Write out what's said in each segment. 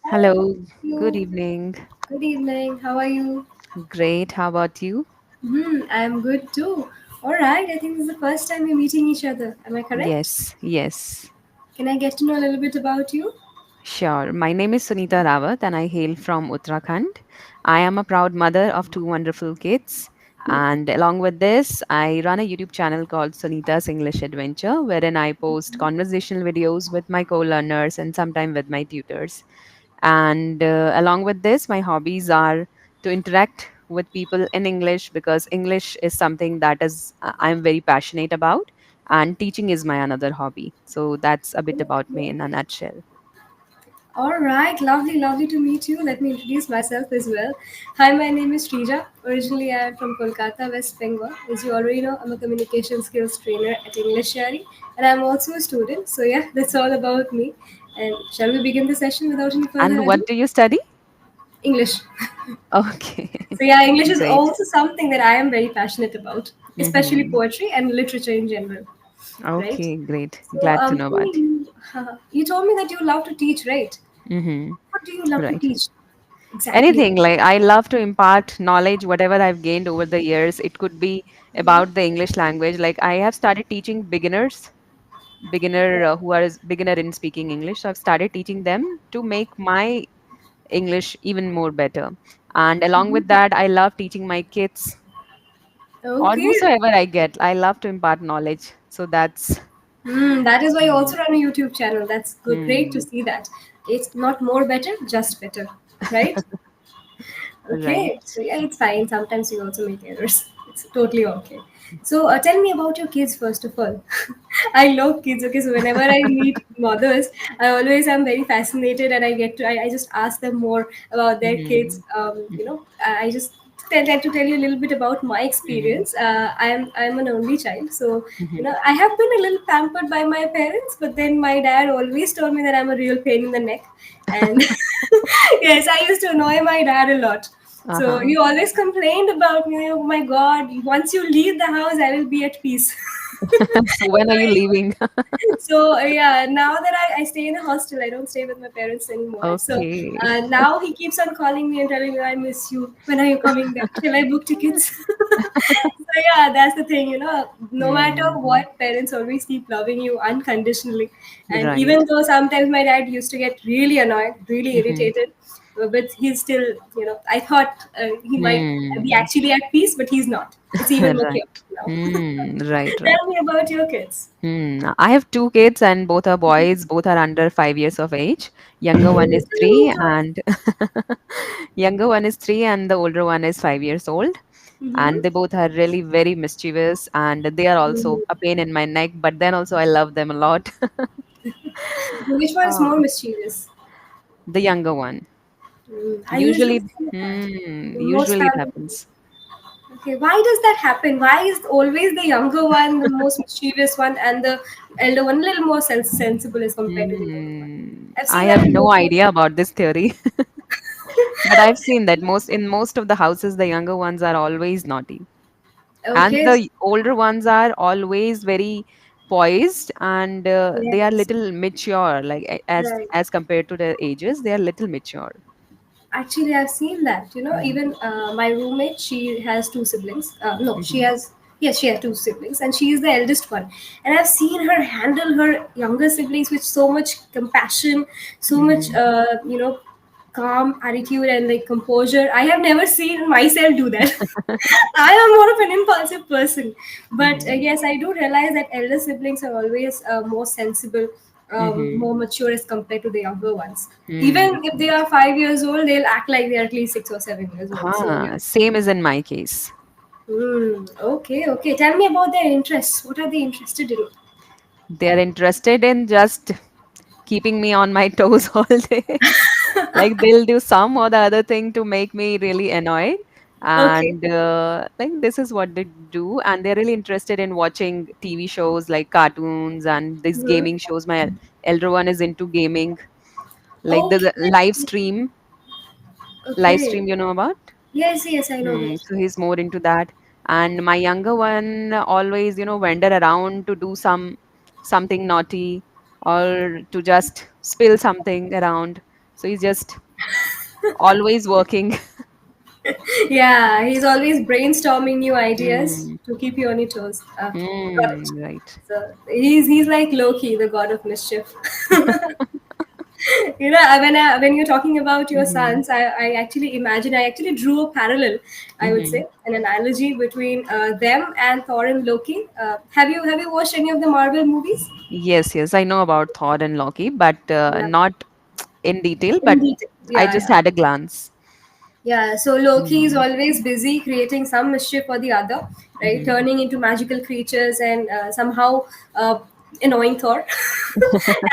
Hello, good You. evening. Good evening. How are you? Great, how about you? I'm good too. All right. I think this is the first time we're meeting each other. Am I correct? Yes, yes, Can I get to know a little bit about you? sure. My name is Sunita Rawat and I hail from Uttarakhand. I am a proud mother of two wonderful kids. And along with this, I run a YouTube channel called Sunita's English Adventure, wherein I post conversational videos with my co learners and sometimes with my tutors. And along with this, my hobbies are to interact with people in English because English is something that is I'm very passionate about, and teaching is my another hobby. So that's a bit about me in a nutshell. All right. Lovely, lovely to meet you. Let me introduce myself as well. Hi, my name is Srija. Originally, I am from Kolkata, West Bengal. As you already know, I'm a communication skills trainer at English Shari, and I'm also a student. So, yeah, that's all about me. And shall we begin the session without any further And what ado? do you study? English. Okay, So yeah, English is great. also something that I am very passionate about, especially Mm-hmm. poetry and literature in general, right? Okay, great. So Glad to know tell me, that. you told me that you love to teach, right? Mm-hmm. What do you love to Right. teach exactly? Anything, like I love to impart knowledge, whatever I've gained over the years. It could be about the English language. Like I have started teaching beginner who are beginner in speaking English. So I've started teaching them to make my English even more better. And along with that, I love teaching my kids or Okay. whosoever I get. I love to impart knowledge. So that's That is why you mm, also run a YouTube channel. That's good. Great to mm, see that. It's not more better, just better, right? Okay, right. so yeah, it's fine. Sometimes you also make errors. It's totally okay. So tell me about your kids first of all. I love kids. Okay, so whenever I meet mothers, I always am very fascinated, and I just ask them more about their kids. Mm, I just like to tell you a little bit about my mm, experience. I'm an only child, so mhm. I have been a little pampered by my parents, but then my dad always told me that I'm a real pain in the neck, and yes, I used to annoy my dad a lot. So Uh-huh. he always complained about me. Oh my God! Once you leave the house, I will be at peace. So when are you Right. leaving? So yeah, now that I stay in a hostel, I don't stay with my parents anymore. So Okay. now he keeps on calling me and telling me, I miss you. When are you coming back? Till I book tickets. So yeah, that's the thing. No matter Mm, what, parents always keep loving you unconditionally. And right. even though sometimes my dad used to get really annoyed, really Mhm. irritated, but he's still, I thought he might be Hmm. actually at peace, but he's not. It's even more Right. chaotic now. Right, right. Tell me about your kids. I have two kids and both are boys. Both are under 5 years of age. Younger one is Oh three and younger one is 3 and the older one is 5 years old. my And they both are really very mischievous and they are also God. a pain in my neck, but then also I love them a lot. Which one is Uh, more mischievous? the younger one. I usually Usually, see that in most usually it families. happens. Okay, why does that happen? Why is always the younger one the most mischievous one and the elder one a little more sensible as compared to the older one? I've I seen that have in no most of idea about this theory, but I've seen that most of the houses, the younger ones are always naughty, and okay, the older ones are always very poised, and they are yes, little mature, like right. as compared to their ages, they are little mature. Actually, I've seen that. Mm-hmm. Even my roommate, she has two siblings. No, she Mm-hmm. has. Yes, she has two siblings, and she is the eldest one. And I've seen her handle her younger siblings with so much compassion, so much, Mm-hmm. calm attitude and like composure. I have never seen myself do that. I am more of an impulsive person, but Mm-hmm. yes, I do realize that elder siblings are always more sensible, more Mm-hmm. mature as compared to the younger ones. Even if they Mm-hmm. are 5 years old, they'll act like they're at least 6 or 7 years old. So yeah. Same as in my case. Okay, okay. Tell me about their interests. What are they interested in? They are interested in just keeping me on my toes all day. Like they'll do some or the other thing to make me really annoyed. Okay. And like this is what they do. And they're really interested in watching TV shows like cartoons and these Mhm. gaming shows. My elder one is into gaming, like the Okay. live Okay. stream, you know about? Yes, yes, I know that. So he's more into that. And my younger one always, wander around to do something naughty or to just spill something around. So he's just always working. Yeah, he's always brainstorming new ideas Hmm. to keep you on your toes. Got it. Hmm. Right. So he's like Loki, the god of mischief. When you're talking about your Mm-hmm. sons, I actually drew a parallel, I would Mm-hmm. say, an analogy between them and Thor and Loki. Have you watched any of the Marvel movies? Yes, yes, I know about Thor and Loki, but Yeah, not in detail. in But detail. I Yeah, just yeah. had a glance. Yeah, so Loki is Mm-hmm. always busy creating some mischief or the other, right? Mm-hmm. Turning into magical creatures and somehow uh, annoying Thor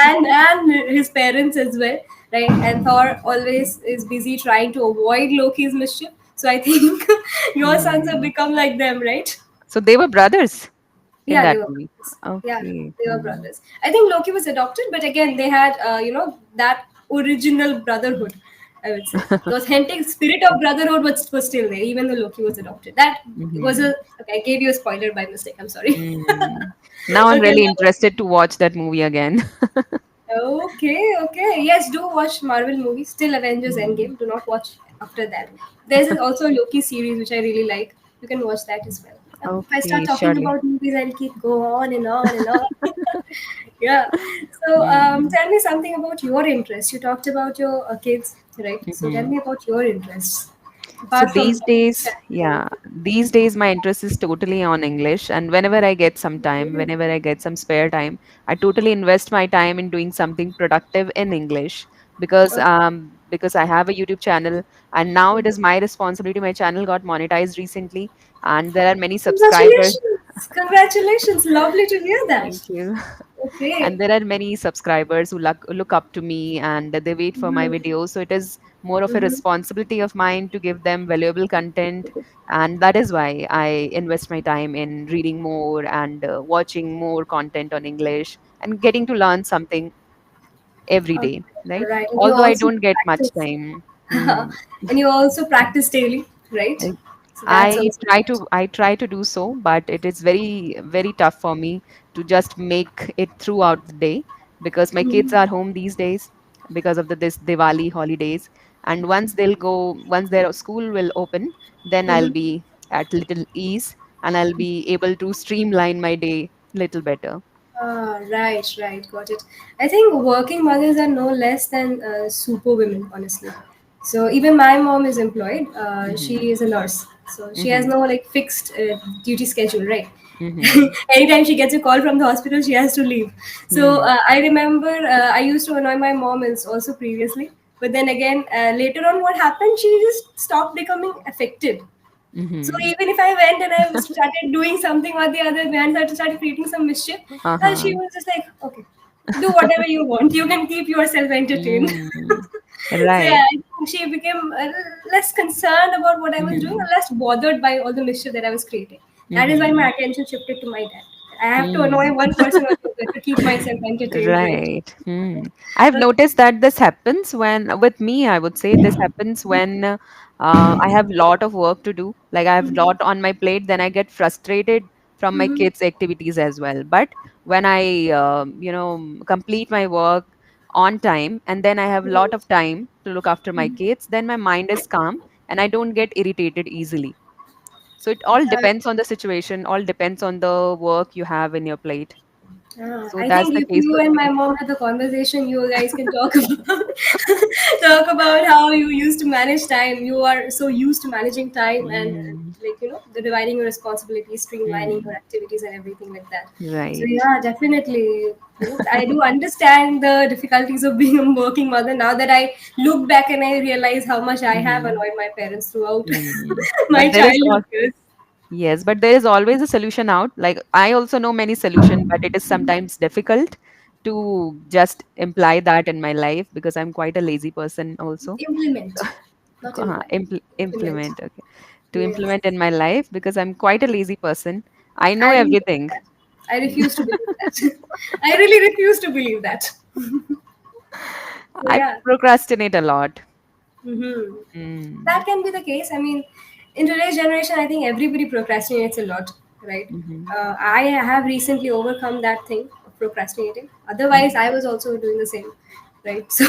and his parents as well, right? And Thor always is busy trying to avoid Loki's mischief. So I think your sons have Hmm. become like them, right? So they were brothers in Yeah, they that were movie. brothers. Yeah, Okay. they were Hmm. brothers. I think Loki was adopted, but again, they had, that original brotherhood, I would say. The authentic spirit of brotherhood was still there, even though Loki was adopted. That was Mm-hmm. a. Okay, I gave you a spoiler by mistake. I'm sorry. Mm. Now I'm Okay, really now. interested to watch that movie again. Okay, okay. Yes, do watch Marvel movies. Still Avengers Mm. Endgame. Do not watch after that. There's also a Loki series which I really like. You can watch that as well. If I start Okay, talking surely. about movies, I'll keep go on and on and on. Yeah. So Mm. tell me something about your interests. You talked about your kids, right? So tell Mm-hmm. me about your interests. So Apart from these days, chanting. yeah, these days my interest is totally on English. And whenever I get some time, whenever I get some spare time, I totally invest my time in doing something productive in English because I have a YouTube channel and now it is my responsibility. My channel got monetized recently and there are many subscribers. Congratulations! Congratulations! Lovely to hear that. Thank you. And Okay. there are many subscribers who look up to me and they wait for my Mm-hmm. videos, so it is more of a Mm-hmm. responsibility of mine to give them valuable content, and that is why I invest my time in reading more and watching more content on English and getting to learn something every Okay. day, right? Right. And you Although I also don't get much practice. time. Hmm. And you also practice daily, right? So that's I also try good. to I try to do so, but it is very very tough for me to just make it throughout the day because my kids Mhm. are home these days because of this Diwali holidays. And once their school will open, then I'll Mhm. be at little ease and I'll be able to streamline my day little better. Right, right, got it. I think working mothers are no less than super women, honestly. So even my mom is employed. Mm-hmm. She is a nurse, so she has Mm-hmm. no like fixed duty schedule, right? Mm-hmm. Anytime she gets a call from the hospital, she has to leave. So Mm-hmm. I remember I used to annoy my mom also previously, but then again later on, what happened? She just stopped becoming affected. So Mm-hmm. even if I went and I started doing something or the other, and started creating some mischief, she Uh-huh. was just like, okay, do whatever you want. You can keep yourself entertained. Mm. So yeah, Right. I think she became less concerned about what I was doing, Mm-hmm. or less bothered by all the mischief that I was creating. That is why Mm-hmm. my attention shifted to my dad. I have to annoy Mm. one person or the other to keep myself entertained, right? Right. Hmm. I've noticed that this happens when, with me, I would say this happens when I have lot of work to do. Like I have lot on my plate, then I get frustrated from my Mm-hmm. kids' activities as well. But when I, complete my work on time, and then I have lot of time to look after my kids, then my mind is calm and I don't get irritated easily. So it all depends on the situation, all depends on the work you have in your plate. So I that's think the if case you with and my me. mom had the conversation, you guys can talk about talk about how you used to manage time. You are so used to managing time and Mm, like the dividing your responsibilities, streamlining your mm, activities, and everything like that. So right. yeah, definitely. I do understand the difficulties of being a working mother now that I look back and I realize how much I have Mm-hmm. annoyed my parents throughout Mm. my But there is childhood years. yes, but there is always a solution out. Like I also know many solution, but it is sometimes difficult to just imply that in my life because I'm quite a lazy person also. Implement, not imply. Implement. Implement, okay. To Yes. implement in my life because I'm quite a lazy person. I know I don't believe everything. that. I refuse to believe that. I really refuse to believe that. So I yeah, procrastinate a lot. hmm Mm. that can be the case. I mean, in today's generation, I think everybody procrastinates a lot, right? Mm-hmm. I have recently overcome that thing of procrastinating. Otherwise, Mm-hmm. I was also doing the same. right? So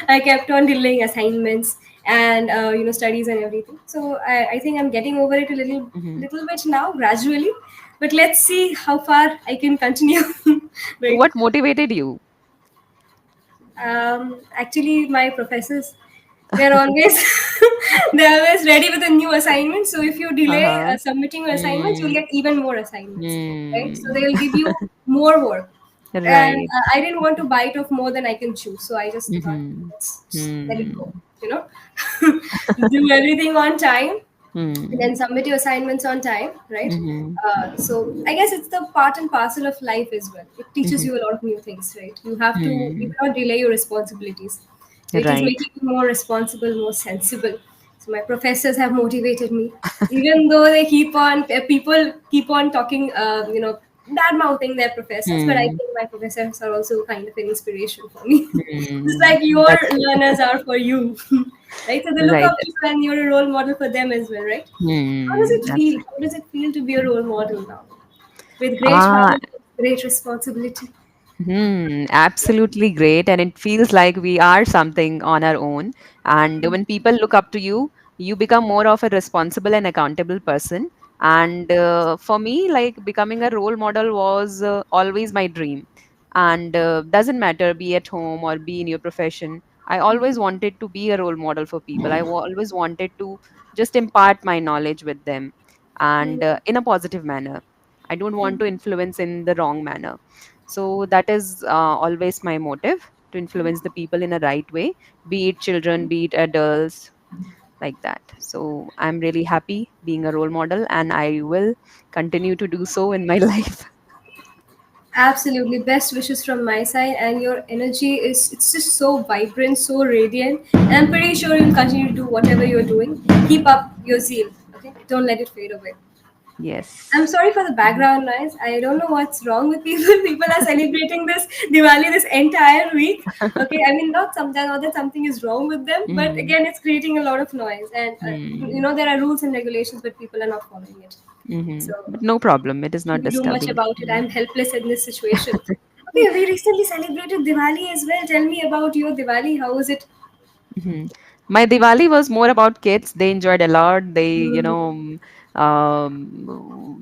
I kept on delaying assignments and studies and everything. So I think I'm getting over it a Hmm. little bit now, gradually. But let's see how far I can continue. So Right. what motivated you? Actually, my professors, they're always they're always ready with a new assignment. So if you delay Uh-huh. submitting your assignments, you'll Mm. get even more assignments, right? So Mm. they'll give you more work, and Right. I didn't want to bite off more than I can chew, so I just thought, Mm-hmm. let's just let it go, Mm. you know. Do everything on time, and Mm. then submit your assignments on time, right? Mm-hmm. So I guess it's the part and parcel of life as well. It teaches Mm-hmm. you a lot of new things, right? You Mm. cannot delay your responsibilities. It is Right. making you more responsible, more sensible. So my professors have motivated me, even though they keep on people keep on talking, bad mouthing their professors. But I Hmm. think my professors are also kind of an inspiration for me, just Hmm. like your That's good. learners are for you, right? So they look Right. up to you, and you're a role model for them as well, right? How does Hmm. it That's feel? How does it feel to be a role model now? With great ah. power, great responsibility. Absolutely great. And it feels like we are something on our own. And when people look up to you, you become more of a responsible and accountable person. And for me, like becoming a role model was always my dream. And doesn't matter, be at home or be in your profession. I always wanted to be a role model for people. Always wanted to just impart my knowledge with them and in a positive manner. I don't want to influence in the wrong manner. So that is always my motive, to influence the people in a right way, be it children, be it adults, like that. So I'm really happy being a role model, and I will continue to do so in my life. Absolutely, best wishes from my side. And your energy it's just so vibrant, so radiant. And I'm pretty sure you'll continue to do whatever you're doing. Keep up your zeal. Okay, don't let it fade away. I'm Yes. sorry for the background noise. I don't know what's wrong with people. People are celebrating this Diwali this entire week. Okay, I mean, not that something is wrong with them, but Mm-hmm. again, it's creating a lot of noise. And Mm-hmm. there are rules and regulations, but people are not following it. Mm-hmm. So But no problem. It is not we do much disturbing. about it. I'm helpless in this situation. Okay, we recently celebrated Diwali as well. Tell me about your Diwali. How was it? Mhm. My Diwali was more about kids. They enjoyed a lot. They,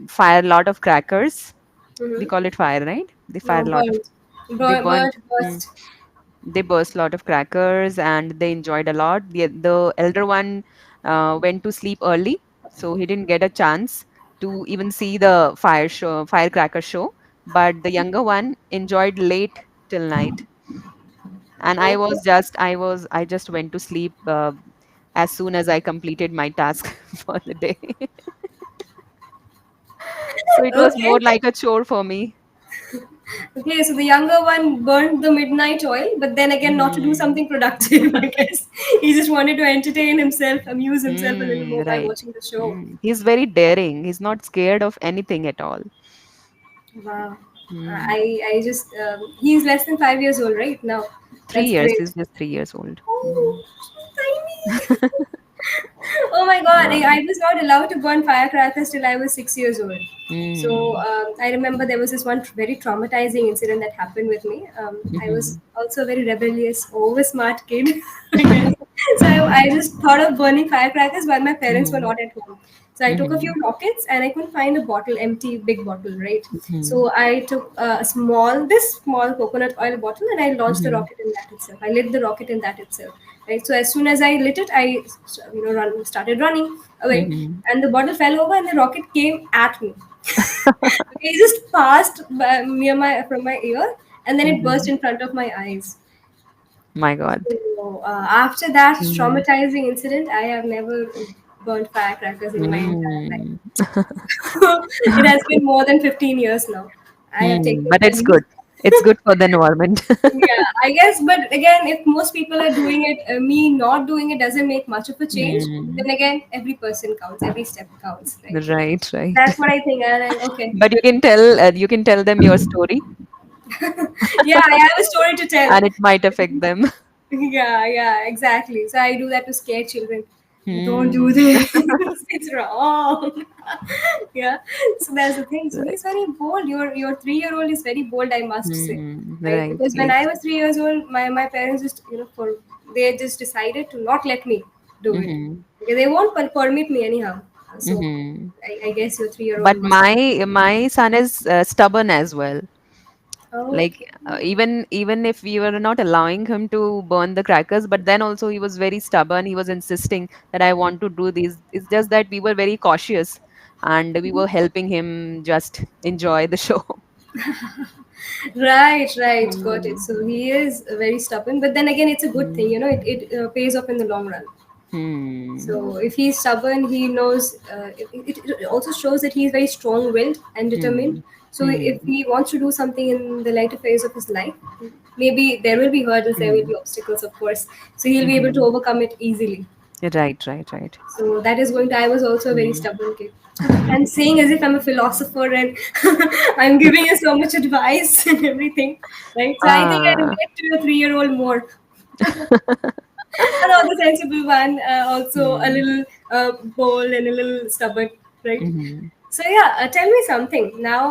fire a lot of crackers. We Mm-hmm. call it fire, right? They fire No, a lot of, burnt, they burnt, burnt, mm, burst. they burst a lot of crackers and they enjoyed a lot. The elder one went to sleep early, so he didn't get a chance to even see the firecracker show. But the younger one enjoyed late till night. And Okay. I just went to sleep as soon as I completed my task for the day. So it was Okay. more like a chore for me. Okay, so the younger one burned the midnight oil, but then again, not to do Hmm. something productive, I guess. He just wanted to entertain himself, amuse himself a little more by Right. watching the show. He's very daring. He's not scared of anything at all. Wow. Hmm. I just, he's less than 5 years old right now. 3 That's years. great. He's just 3 years old. Oh, tiny. Oh my god, I was not allowed to burn firecrackers till I was 6 years old. So Hmm. I remember there was this one very traumatizing incident that happened with me. I was Hmm. also a very rebellious, over smart kid, I guess. So I just thought of burning firecrackers while my parents were Hmm. not at home. So I took a few Hmm. rockets and I couldn't find a bottle, empty big bottle, right? Hmm. So I took this small coconut oil bottle and I launched the Hmm. rocket in that itself. I lit the rocket in that itself, right? So as soon as I lit it, I started running away, Hmm. and the bottle fell over and the rocket came at me. Okay, it just passed near my from my ear and then it burst Hmm. in front of my eyes. My God. So, after that Hmm. traumatizing incident, I have never burnt firecrackers in my entire life. Hmm. It has been more than 15 years now. I have taken But the it's leap. good. It's good for the environment. Yeah, I guess. But again, if most people are doing it, me not doing it doesn't make much of a change. Hmm. Then again, every person counts, every step counts, right? Right, right. That's what I think. And I'm okay. But you can tell them your story, Yeah, I have a story to tell. and it might affect them. Yeah, yeah, exactly. So I do that to scare children. Don't do Hmm. this. It's wrong. Yeah. So that's the thing. So Right. he's very bold. Your 3-year-old is very bold, I must say. Right? Right. Because when Yes. I was 3 years old, my parents just they just decided to not let me do it. Mm-hmm. Okay, they won't permit me anyhow. So Mm-hmm. I guess your 3-year-old But must. my son is stubborn as well. Like Okay. even if we were not allowing him to burn the crackers, but then also he was very stubborn. He was insisting that I want to do these. It's just that we were very cautious, and we were helping him just enjoy the show. Right, right, got it. So Mm. he is very stubborn, but then again, it's a good thing, Mm. it pays off in the long run. Hmm. So if he's stubborn, he knows. It also shows that he's very strong-willed and determined. Hmm. So if Hmm. he wants to do something in the later phase of his life, maybe there will be hurdles, there will Hmm. be obstacles, of course. So he'll be able to Hmm. overcome it easily. Right. Right. Right. So that is going to. I was also a very Hmm. stubborn kid. I'm saying as if I'm a philosopher and I'm giving you so much advice and everything, right? So I think I Ah. relate to a 3-year-old more. Another sensible one, also a Hmm. little bold and a little stubborn, right? Hmm. So yeah, tell me something now.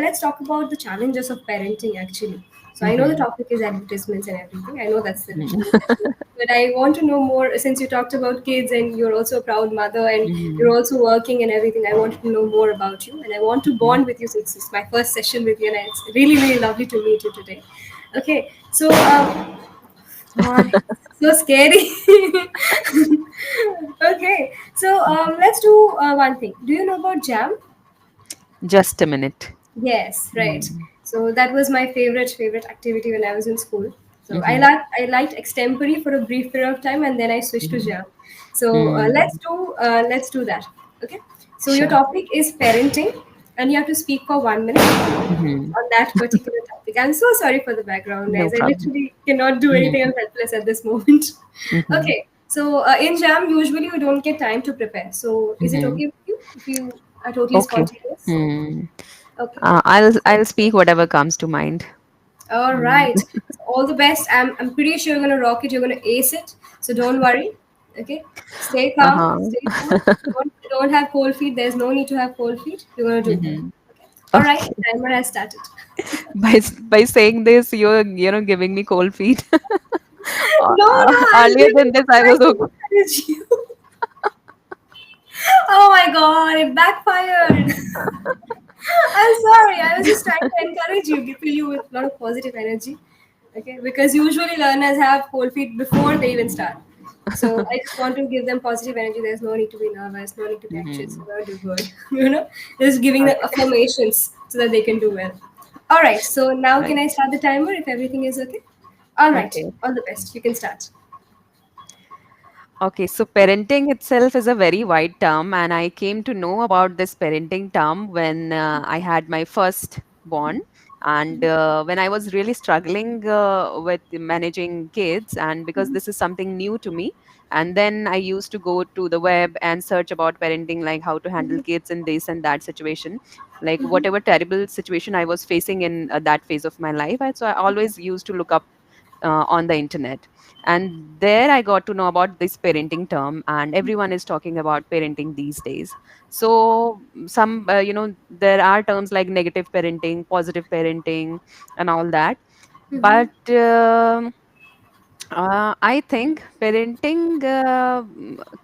Let's talk about the challenges of parenting. Actually, so I know the Hmm. topic is advertisements and everything. I know that's the Hmm. literal title, but I want to know more since you talked about kids and you're also a proud mother and you're Hmm. also working and everything. I wanted to know more about you, and I want to Hmm. bond with you since it's my first session with you, and it's really really lovely to meet you today. Okay, so God, so scary. Okay, so let's do one thing. Do you know about jam? Just a minute. Yes, right. Hmm. So that was my favorite activity when I was in school. So Hmm. I liked extempore for a brief period of time, and then I switched to Hmm. jam. So Hmm. let's do that. Okay. So your Sure. topic is parenting, and you have to speak for 1 minute Hmm. on that particular topic. I'm so sorry for the background, No guys. I problem. literally cannot do anything. I'm Hmm. helpless at this moment. Hmm. Okay. So in jam, usually we don't get time to prepare. So is it Hmm. okay with you if you are totally Okay. spontaneous? Hmm. Okay. I'll speak whatever comes to mind. All Hmm. right. So all the best. I'm pretty sure you're gonna rock it. You're gonna ace it. So don't worry. Okay. Stay calm. Uh-huh. Stay cool. Don't have cold feet. There's no need to have cold feet. You're gonna do well. Hmm. Okay. All right. Okay. Timer has started. By saying this, you're giving me cold feet. No, no. I was Earlier than really this, I was trying to okay. encourage you. Oh my god! It backfired. I'm sorry. I was just trying to encourage you, fill you with a lot of positive energy. Okay, because usually learners have cold feet before they even start. So I just want to give them positive energy. There's no need to be nervous, no need to be anxious. Hmm. You're gonna do good. Just giving them Okay. affirmations so that they can do well. All right. So now Right. can I start the timer if everything is okay? All right. Okay. All the best. You can start. Okay, so parenting itself is a very wide term, and I came to know about this parenting term when I had my first born, and when I was really struggling with managing kids, and because this is something new to me, and then I used to go to the web and search about parenting, like how to handle kids in this and that situation, like whatever terrible situation I was facing in that phase of my life. So I always used to look up on the internet, and there I got to know about this parenting term, and everyone is talking about parenting these days. So some there are terms like negative parenting, positive parenting, and all that. But I think parenting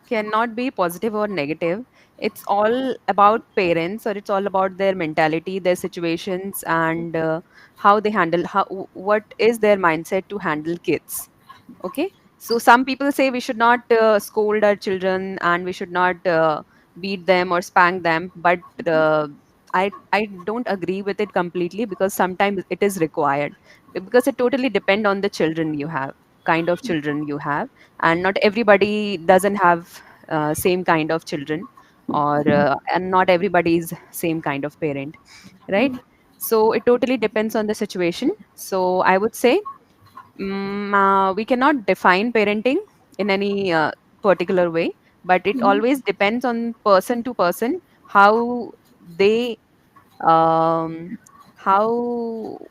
cannot be positive or negative. It's all about parents, or it's all about their mentality, their situations, and how they handle, what is their mindset to handle kids. Okay, so some people say we should not scold our children, and we should not beat them or spank them, but I don't agree with it completely, because sometimes it is required, because it totally depend on the children you have, kind of children you have, and not everybody doesn't have same kind of children, or and not everybody is same kind of parent, right? So it totally depends on the situation. So I would say, we cannot define parenting in any particular way, but it always depends on person to person, how they um, how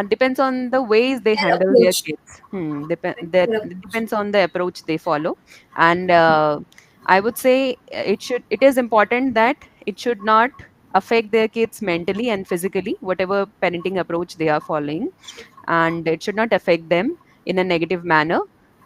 depends on the ways they Their handle their approach. kids. Right? That Their approach. depends on the approach they follow. And I would say it is important that it should not affect their kids mentally and physically, whatever parenting approach they are following, and it should not affect them in a negative manner.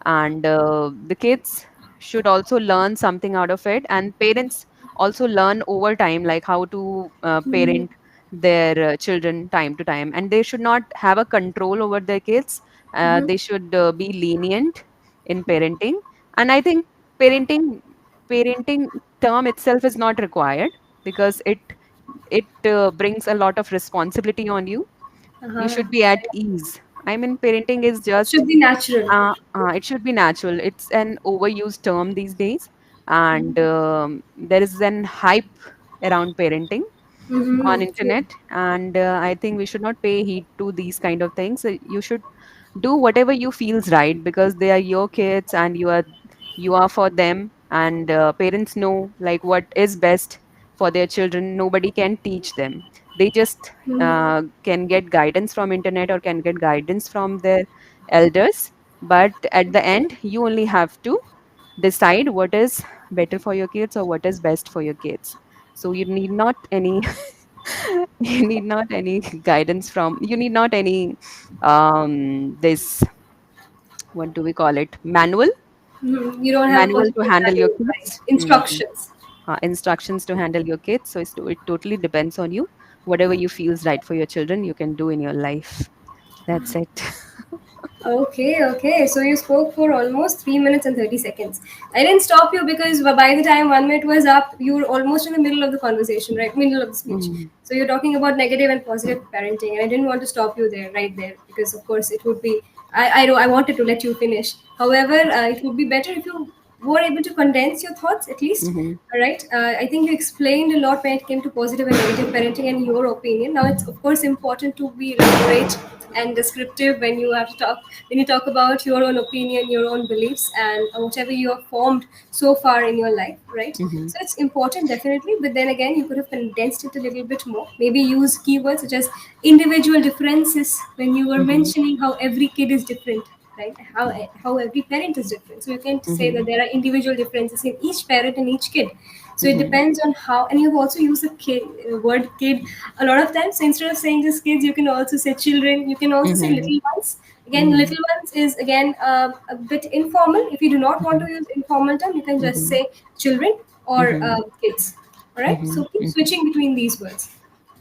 And the kids should also learn something out of it, and parents also learn over time, like how to Mhm. parent their children time to time, and they should not have a control over their kids. Mhm. They should be lenient in parenting. And I think parenting parenting term itself is not required, because it brings a lot of responsibility on you. You Uh-huh. should be at ease. I mean, parenting is It just should be natural. it should be natural. It's an overused term these days, and there is an hype around parenting on Mm-hmm. True. internet, and I think we should not pay heed to these kind of things. You should do whatever you feels right, because they are your kids and you are for them. And parents know like what is best for their children. Nobody can teach them. They just Mm-hmm. can get guidance from internet or can get guidance from their elders, but at the end you only have to decide what is better for your kids or what is best for your kids. So you need not any you need not any guidance from, you need not any this, what do we call it, Mm-hmm. You don't have a manual to particular handle your manual, right? kids. Instructions. Instructions to handle your kids. So it totally depends on you. Whatever you feels right for your children, you can do in your life. That's it. Okay, okay. So you spoke for almost 3 minutes and 30 seconds. I didn't stop you because by the time 1 minute was up, you were almost in the middle of the conversation, right? Middle of the speech. Mm-hmm. So you're talking about negative and positive parenting, and I didn't want to stop you there, right there, because of course it would be. I know I wanted to let you finish. However, it would be better if you were able to condense your thoughts at least. Mm-hmm. All right. I think you explained a lot when it came to positive and negative parenting and your opinion. Now it's of course important to be elaborate and descriptive when you have to talk when you talk about your own opinion, your own beliefs, and whatever you have formed so far in your life, right? Mm-hmm. So it's important definitely, but then again, you could have condensed it a little bit more. Maybe use keywords such as individual differences when you were Mm-hmm. mentioning how every kid is different, right? How every parent is different. So you can say that Mm-hmm. there are individual differences in each parent and each kid. So it Mm-hmm. depends on how, and you've also used the kid, word kid a lot of times. So instead of saying just kids, you can also say children. You can also say Mm-hmm. little ones. Again, Mm-hmm. little ones is again a bit informal. If you do not want to use informal term, you can just Mm-hmm. say children or Mm-hmm. kids. All right. Mm-hmm. So keep Mm-hmm. switching between these words.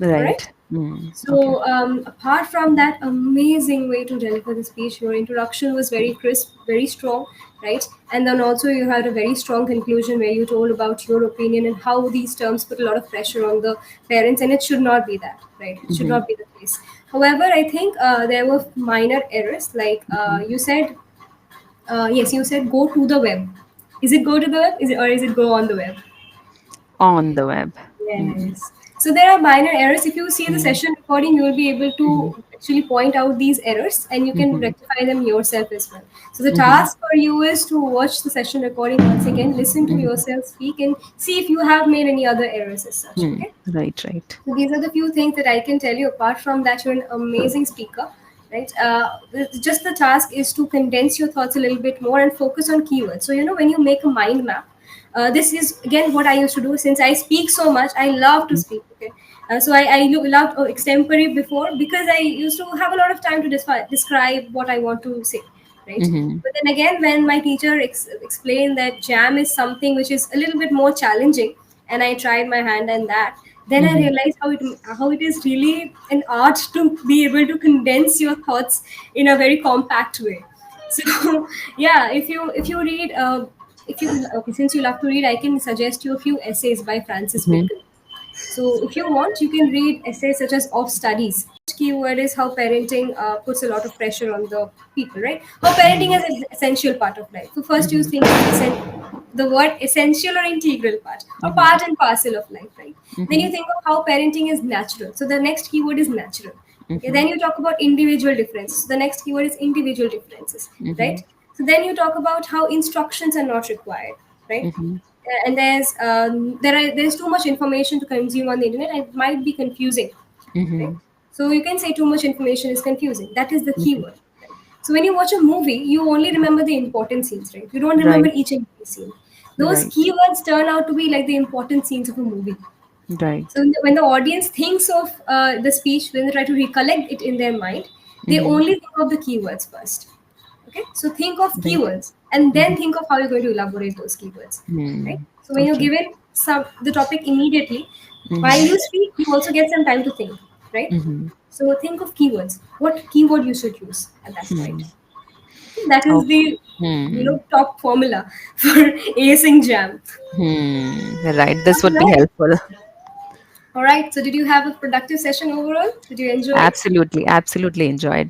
All right. Right. Okay. So, apart from that amazing way to deliver the speech, your introduction was very crisp, very strong, right? And then also you had a very strong conclusion where you told about your opinion and how these terms put a lot of pressure on the parents, and it should not be that, right? It should Mm-hmm. not be the case. However, I think there were minor errors, like Mm-hmm. you said, yes, you said go to the web. Is it go to the web? Is it or is it go on the web? On the web. Mm-hmm. Yes. So there are minor errors. If you see the Mm-hmm. session recording, you will be able Mm-hmm. to actually point out these errors and you can Mm-hmm. rectify them yourself as well. So the Mm-hmm. task for you is to watch the session recording once again, listen to Mm-hmm. yourself speak, and see if you have made any other errors as such. Hmm. Okay. Right, right. So these are the few things that I can tell you. Apart from that, you're an amazing speaker, right? Just the task is to condense your thoughts a little bit more and focus on keywords. So when you make a mind map, this is again what I used to do. Since I speak so much, I love to speak. Okay, so I loved extempore before because I used to have a lot of time to describe what I want to say, right? Mm-hmm. But then again, when my teacher explained that jam is something which is a little bit more challenging, and I tried my hand in that, then I Mm-hmm. realized how it is really an art to be able to condense your thoughts in a very compact way. So yeah, if you read if you okay, since you love to read, I can suggest you a few essays by Francis Mm-hmm. Bacon. So if you want, you can read essays such as "Of Studies." Keyword is how parenting puts a lot of pressure on the people, right? How parenting is an essential part of life. So first you Mm-hmm. think the word essential or integral Mm-hmm. part and parcel of life, right? Then Mm-hmm. you think of how parenting is natural. So the next keyword is natural. Okay, Mm-hmm. then you talk about individual differences. So the next keyword is individual differences, Mm-hmm. right? So then you talk about how instructions are not required, right? Mm-hmm. And there's too much information to consume on the internet and it might be confusing, right? Mm-hmm. So you can say too much information is confusing. That is the Mhm. keyword. Right? So when you watch a movie, you only remember the important scenes, right? You don't remember Right. each and every scene. Those Right. keywords turn out to be like the important scenes of a movie. Right. So when the audience thinks of the speech, when they try to recollect it in their mind, they Mm-hmm. only think of the keywords first. Okay, so think of Right. keywords and Mm-hmm. then think of how you're going to elaborate those keywords. Right. Mm. So when you're Okay. given some the topic immediately, while Mm-hmm. you speak, you also get some time to think. Right. Mm-hmm. So think of keywords. What keyword you should use at that Hmm. point. Okay, that is Oh. the Hmm. top formula for acing jam. Hmm. Right. This All would be right. helpful. All right. So did you have a productive session overall? Did you enjoy it? Absolutely. Absolutely enjoyed.